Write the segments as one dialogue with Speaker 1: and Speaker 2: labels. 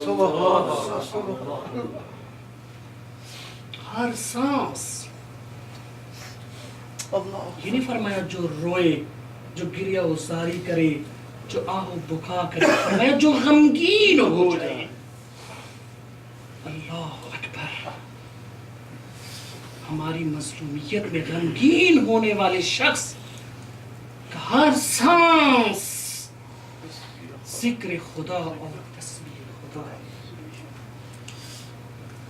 Speaker 1: ہر سانس. یہ نہیں فرمایا جو روئے، جو گریہ وزاری کرے، جو آہ و بکا کرے، فرمایا جو غمگین ہو جائے. اللہ اکبر. ہماری مظلومیت میں غمگین ہونے والے شخص کا ہر سانس ذکر خدا اور تسبیح خدا ہے.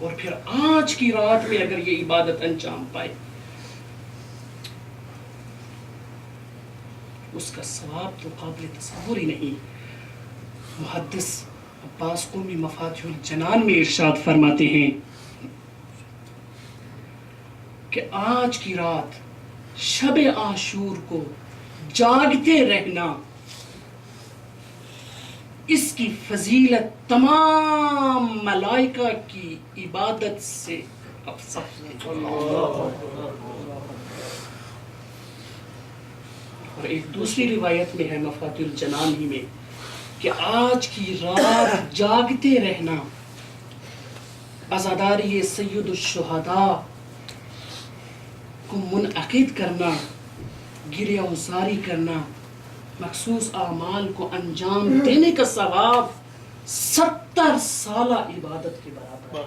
Speaker 1: اور پھر آج کی رات میں اگر یہ عبادت انجام پائے، اس کا ثواب تو قابل تصور ہی نہیں. محدث عباس قمی مفاتیح الجنان میں ارشاد فرماتے ہیں کہ آج کی رات شب عاشور کو جاگتے رہنا، اس کی فضیلت تمام ملائکہ کی عبادت سے افضل ہے. اور ایک دوسری روایت میں ہے مفاتیح الجنان ہی میں کہ آج کی رات جاگتے رہنا، عزاداری سید الشہداء کو منعقد کرنا، گریہ وزاری کرنا، مخصوص اعمال کو انجام دینے کا ثواب 70 سالہ عبادت کے برابر.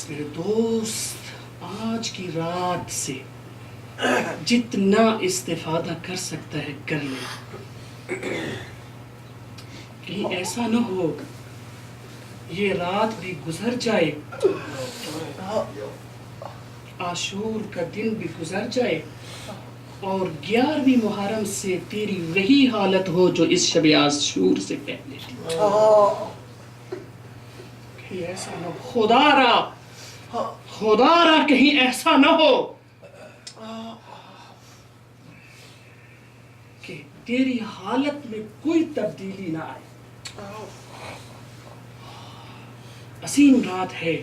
Speaker 1: میرے دوست، آج کی رات سے جتنا استفادہ کر سکتا ہے کر لے. کہیں ایسا نہ ہو یہ رات بھی گزر جائے، عاشور کا دن بھی گزر جائے، اور 11ویں محرم سے تیری وہی حالت ہو جو اس شب عاشور سے پہلے تھی. کہیں ایسا نہ ہو، خدا را کہیں ایسا نہ ہو کہ تیری حالت میں کوئی تبدیلی نہ آئے. عظیم رات ہے،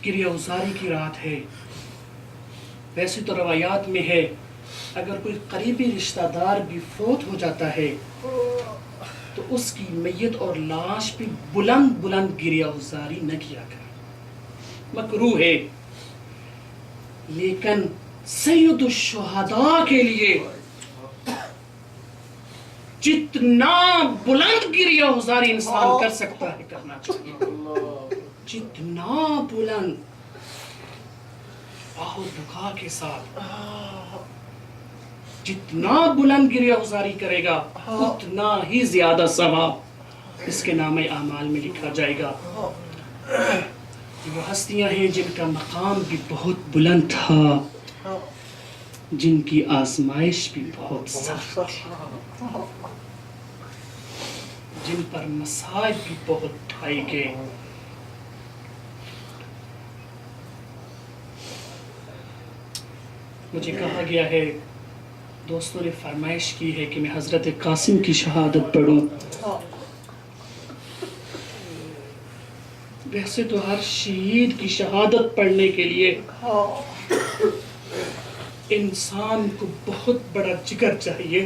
Speaker 1: گریہ وزاری کی رات ہے. ویسے تو روایات میں ہے اگر کوئی قریبی رشتہ دار بھی فوت ہو جاتا ہے تو اس کی میت اور لاش پہ بلند بلند گریہ وزاری نہ کیا کرے، مکروہ ہے. لیکن سید الشہداء کے لیے جتنا بلند گریہ وزاری انسان کر سکتا ہے کرنا چاہیے. جتنا بلند آہ و بکا کے ساتھ، جتنا بلند گریہ وزاری کرے گا اتنا ہی زیادہ ثواب اس کے نام اعمال میں لکھا جائے گا. وہ ہستیاں ہیں جن کا مقام بھی بہت بلند تھا، جن کی آزمائش بھی بہت سخت تھی، جن پر مصائب بھی بہت اٹھائے گئے. مجھے کہا گیا ہے، دوستوں نے فرمائش کی ہے کہ میں حضرت قاسم کی شہادت پڑھوں. ویسے تو ہر شہید کی شہادت پڑھنے کے لیے انسان کو بہت بڑا جگر چاہیے،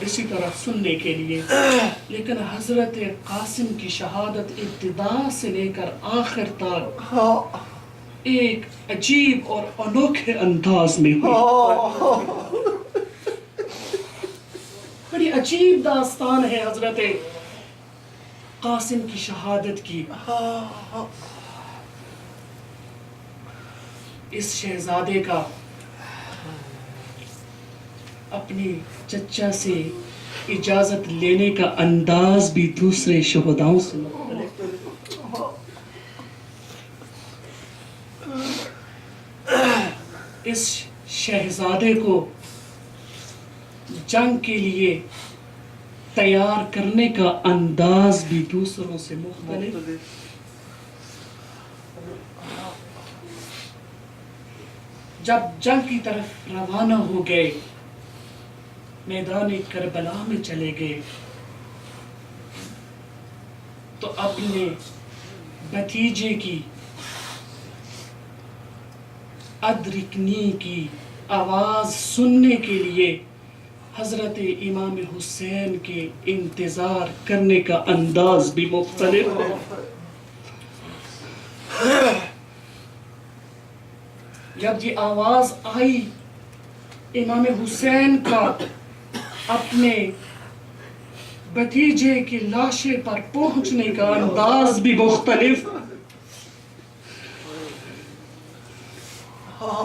Speaker 1: اسی طرح سننے کے لیے. لیکن حضرت قاسم کی شہادت ابتدا سے لے کر آخر تک ایک عجیب اور انوکھے انداز میں ہوئی. بڑی عجیب داستان ہے حضرت قاسم کی شہادت کی. اس شہزادے کا اپنی چچا سے اجازت لینے کا انداز بھی دوسرے شہداؤں سے مختلف. اس شہزادے کو جنگ کے لیے تیار کرنے کا انداز بھی دوسروں سے مختلف. جب جنگ کی طرف روانہ ہو گئے، میدان کربلا میں چلے گئے، تو اپنے بھتیجے کی ادرکنی کی آواز سننے کے لیے حضرت امام حسین کے انتظار کرنے کا انداز بھی مختلف ہے. جب یہ آواز آئی امام حسین کا اپنے بھتیجے کی لاشے پر پہنچنے کا انداز بھی مختلف.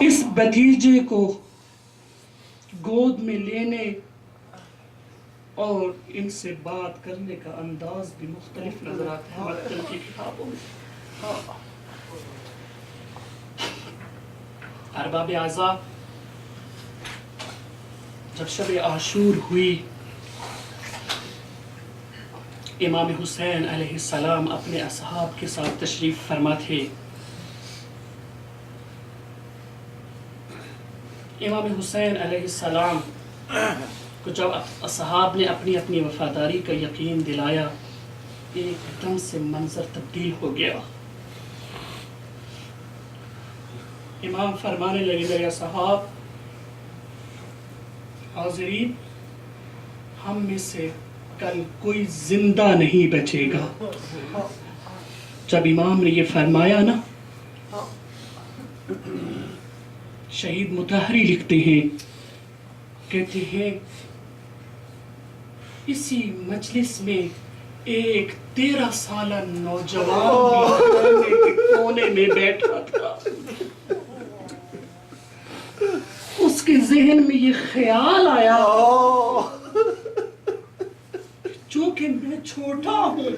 Speaker 1: اس بھتیجے کو گود میں لینے اور ان سے بات کرنے کا انداز بھی مختلف نظر آتا ہے مقتل کی کتابوں میں. ارباب اعزاء، جب شب عاشور ہوئی، امام حسین علیہ السلام اپنے اصحاب کے ساتھ تشریف فرما تھے. امام حسین علیہ السلام کو جب اصحاب نے اپنی اپنی وفاداری کا یقین دلایا، ایک دم سے منظر تبدیل ہو گیا. امام فرمانے لگے، میرے اصحاب، حاضرین، ہم میں سے کل کوئی زندہ نہیں بچے گا. جب امام نے یہ فرمایا نا، شہید مطہری لکھتے ہیں، کہتے ہیں اسی مجلس میں ایک 13 سالہ نوجوان بھی کونے میں بیٹھا تھا. اس کے ذہن میں یہ خیال آیا، چونکہ میں چھوٹا ہوں،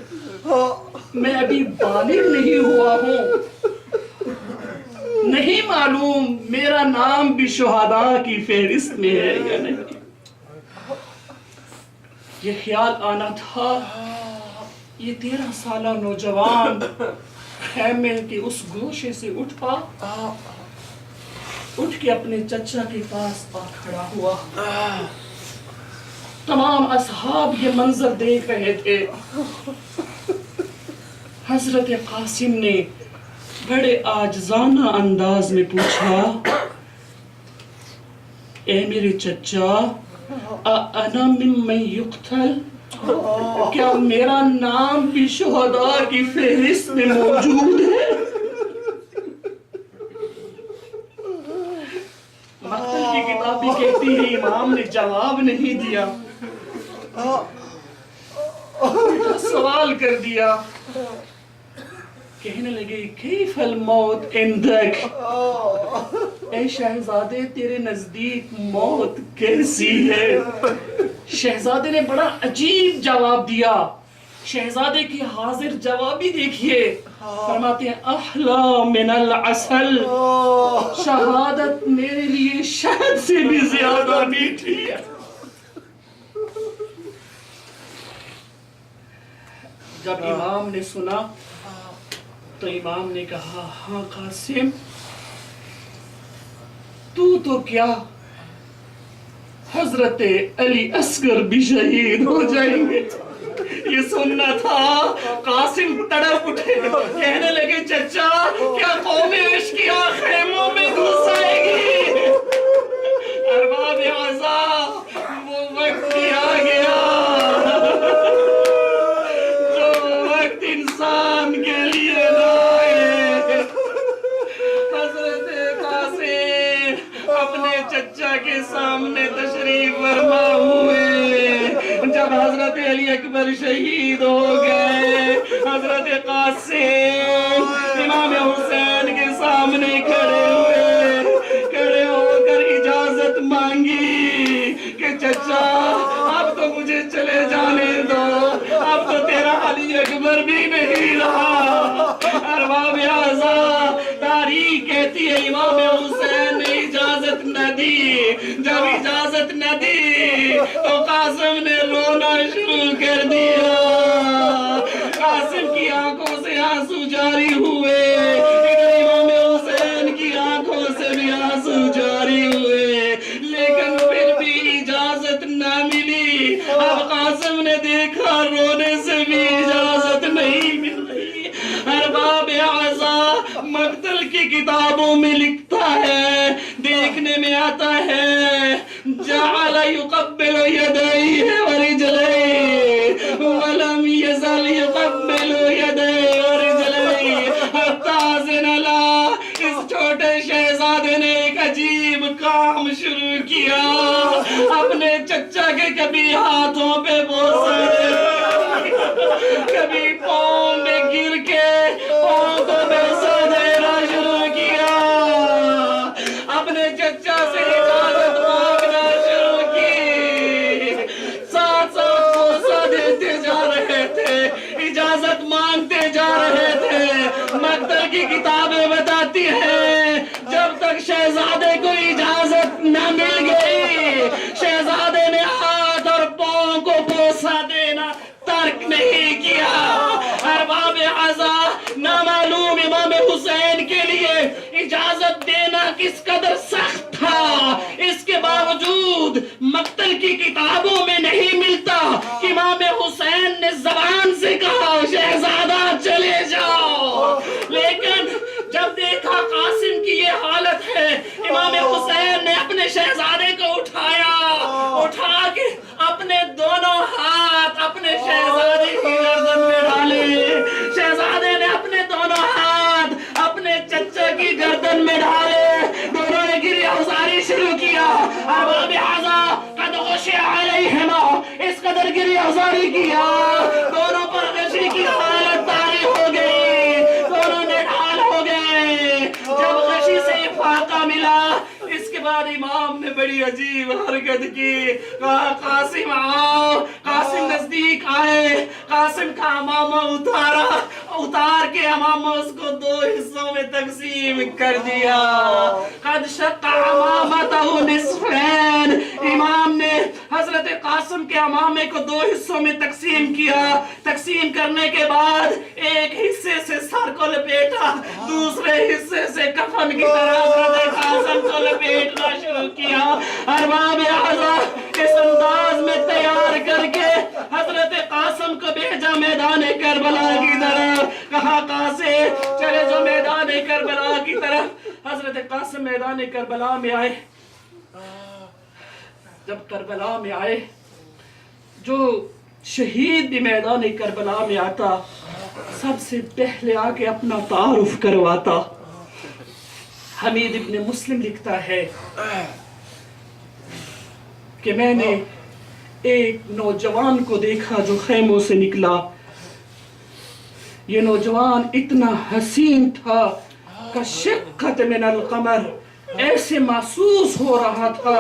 Speaker 1: میں ابھی بالغ نہیں ہوا ہوں، نہیں معلوم میرا نام بھی شہداء کی فہرست میں ہے یا نہیں. یہ خیال آنا تھا. یہ 13 سالہ نوجوان خیمے کے اس گوشے سے اٹھ کے اپنے چچا کے پاس آ کھڑا ہوا. تمام اصحاب یہ منظر دیکھ رہے تھے. حضرت قاسم نے بڑے عاجزانہ انداز میں پوچھا، اے میرے چچا، انا ممن یقتل، کیا میرا نام بھی شہداء کی فہرست میں موجود ہے؟ مقتل کی کتاب بھی کہتی ہے امام نے جواب نہیں دیا، سوال کر دیا. کہنے لگے، کیف الموت عندک، اے شہزادے تیرے نزدیک موت کیسی ہے؟ شہزادے نے بڑا عجیب جواب دیا. شہزادے کی حاضر جوابی دیکھیے، فرماتے ہیں احلا من العسل، شہادت میرے لیے شہد سے بھی زیادہ میٹھی ہے. جب امام نے سنا تو امام نے کہا، ہاں قاسم، تو کیا حضرت علی اصغر بھی شہید ہو جائیں گے. یہ سننا تھا. قاسم تڑپ اٹھے، کہنے لگے، چچا، کیا قوم عشقیہ خیموں میں گھس آئے گی؟ ارباب اعزاء، وہ وقت آ گیا جو وقت انسان کے لیے لائے. حضرت قاسم اپنے چچا کے سامنے تشریف فرما ہوئے. جب حضرت علی اکبر شہید ہو گئے، حضرت قاسم امام حسین کے سامنے کھڑے ہو کر اجازت مانگی کہ چچا اب تو مجھے چلے جانے دو، اب تو تیرا علی اکبر بھی نہیں رہا. ارباب اعزاء، تاریخ کہتی ہے امام حسین نے اجازت نہ دی. جب اجازت نہ دی تو قاسم نے رونا شروع کر دیا. قاسم کی آنکھوں سے آنسو جاری ہوئے، ادھر امام حسین کی آنکھوں سے بھی آنسو جاری ہوئے، لیکن پھر بھی اجازت نہ ملی. اب قاسم نے دیکھا رونے سے بھی اجازت نہیں مل رہی. ارباب اعزاء، مقتل کی کتابوں میں لکھتا ہے، دیکھنے میں آتا ہے، جعل يقبل يديه ورجليه ولم يزل يقبل يديه ورجليه حتى زن لا. اس چھوٹے شہزادے نے ایک عجیب کام شروع کیا. اپنے چچا کے کبھی ہاتھوں پہ بوسہ دینا, کبھی پاؤں میں گر کے پاؤں کو بوسہ دینا شروع کیا. اپنے چچا سے اجازت مانگنا شروع کی. ساتھ ساتھ بوسہ دیتے جا رہے تھے, اجازت مانگتے جا رہے تھے. مقتل کی کتابیں بتاتی ہیں جب تک شہزادے کو اجازت نہ مل گئی, شہزادے نے ہاتھ اور پاؤں کو بوسہ دینا ترک نہیں کیا. ارباب اعضاء, نامعلوم امام حسین کے لیے اجازت دینا کس قدر سخت تھا, اس کے باوجود مقتل کی کتابوں میں نہیں ملتا. امام حسین نے زبان سے کہا شہزادہ چلے جاؤ, لیکن جب دیکھا قاسم کی یہ حالت ہے, امام حسین نے اپنے شہزادے کو اٹھایا, اٹھا کے اپنے دونوں ہاتھ اپنے شہزادے کی گردن میں ڈالے. شہزادے نے اپنے دونوں ہاتھ اپنے چچا کی گردن میں ڈالے. دونوں نے گریہ ازاری شروع کیا. ارباب اعضاء قد غشی علیہما, اس قدر گریہ ازاری کیا, دونوں پر غشی کی حالت طاری ہو گئی, دونوں نے ڈھال ہو گئے. جب غشی سے افاقہ ملا, اس کے بعد امام نے بڑی عجیب حرکت کی, کہا قاسم آؤ. قاسم نزدیک آئے, قاسم کا امامہ اتارا, اتار کے امامہ اس کو دو حصوں میں تقسیم کر دیا. قد شق امامتہ نصفین, امام نے حضرت قاسم کے امامے کو دو حصوں میں تقسیم کیا. تقسیم کرنے کے بعد ایک حصے سے سر کو لپیٹا, دوسرے حصے سے کفن کی طرح حضرت قاسم کو لپیٹنا شروع کیا. ارباب اعضاء اس انداز میں تیار کر کے حضرت قاسم کو بھیجا میدان کربلا کی طرف. کہا قاسم چلے جو میدان کربلا کی طرف. حضرت قاسم میدان کربلا میں آئے. جب کربلا میں آئے, جو شہید بھی میدان کربلا میں آتا سب سے پہلے آ کے اپنا تعارف کرواتا. حمید ابن مسلم لکھتا ہے کہ میں نے ایک نوجوان کو دیکھا جو خیموں سے نکلا. یہ نوجوان اتنا حسین تھا کہ شقت من القمر, ایسے محسوس ہو رہا تھا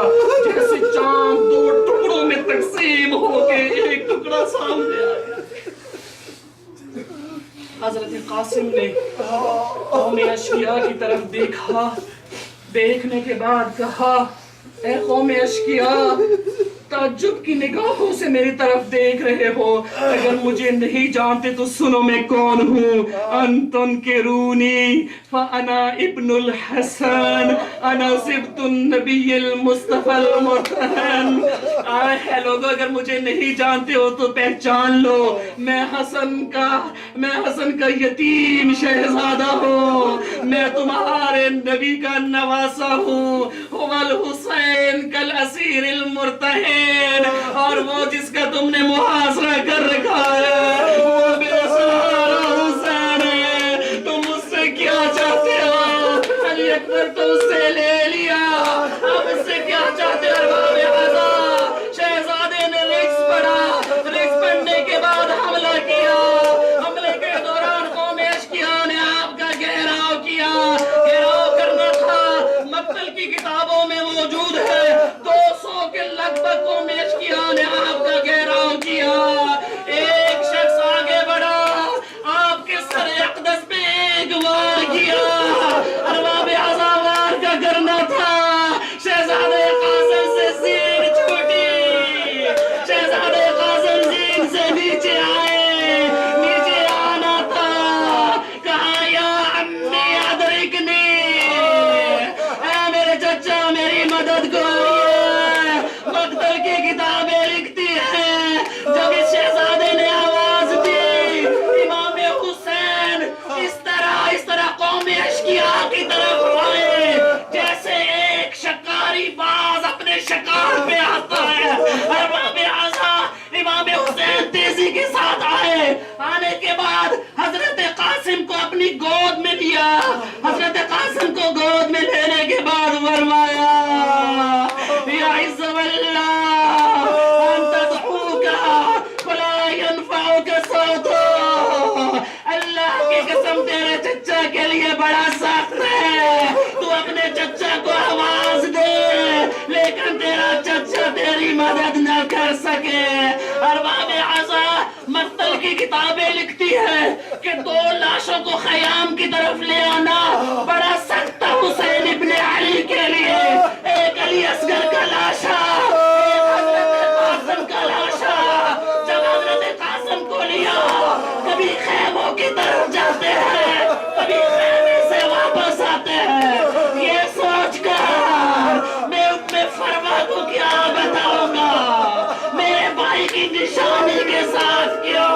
Speaker 1: جیسے چاند دو ٹکڑوں میں تقسیم ہو کے ایک ٹکڑا سامنے آیا. حضرت قاسم نے قوم اشقیاء کی طرف دیکھا, دیکھنے کے بعد کہا اے قوم اشقیاء, تعجب کی نگاہوں سے میری طرف دیکھ رہے ہو, اگر مجھے نہیں جانتے تو سنو میں کون ہوں. انتن کے رونی فانا ابن الحسن انا سبت النبی المصطفی المرتہن. آئے ہے لوگوں, اگر مجھے نہیں جانتے ہو تو پہچان لو, میں حسن کا یتیم شہزادہ ہوں, میں تمہارے نبی کا نواسہ ہوں. الحسین کل اسیر المرتہن, اور وہ جس کا تم نے محاصرہ کر رکھا ہے وہ بے سہارا حسین ہے. تم مجھ سے کیا چاہتے ہو؟ علی اکبر تو اس سے لے لیا, اب اس سے کیا چاہتے ہو؟ ارباب اعضاء, شہزادے نے رقص پڑھا, رقص پڑھنے کے بعد حملہ کیا. حملے کے دوران قوم اشقیاء نے آپ کا گھیراؤ کیا. گھیراؤ کرنا تھا, مقتل کی کتابوں میں موجود ہے, 200 کے لگ بھگ قوم اشقیاء نے آپ کا گھیراؤ کیا. ایک شخص آگے بڑھا, آپ کے سر اقدس پہ ایک وار کیا. ارباب اعضاء وار کا کرنا تھا, شہزادے قاسم سے زین چھوٹی, شہزادے قاسم زین سے نیچے آئے, نیچے آنا تھا. کہا یا عمی ادرکنی, اے میرے چچا میری مدد کرو. مقتل کی کتابیں لکھتی آنے کے بعد حضرت قاسم کو اپنی گود میں لیا. حضرت قاسم کو گود میں لینے کے بعد فرمایا یا عز واللہ ان تدعوک ولا ينفعك صوت. اللہ کی قسم تیرے چچا کے لیے بڑا سخت ہے. تو اپنے چچا کو آواز دے لیکن تیرا چچا تیری مدد نہ کر سکے. ارباب عزا مقتل کی کتابیں لکھتی ہے کہ 2 لاشوں کو خیام کی طرف لے آنا بڑا سخت تھا حسین ابن علی کے لیے. ایک علی اصغر کا لاشا، ایک حضرت قاسم کا لاشا. جب حضرت قاسم کو لیا کبھی خیموں کی طرف جاتے ہیں کبھی خیمے سے واپس آتے ہیں. یہ سوچ کر میں فرما کو کیا بتاؤں گا میرے بھائی کی نشانی کے ساتھ کیوں.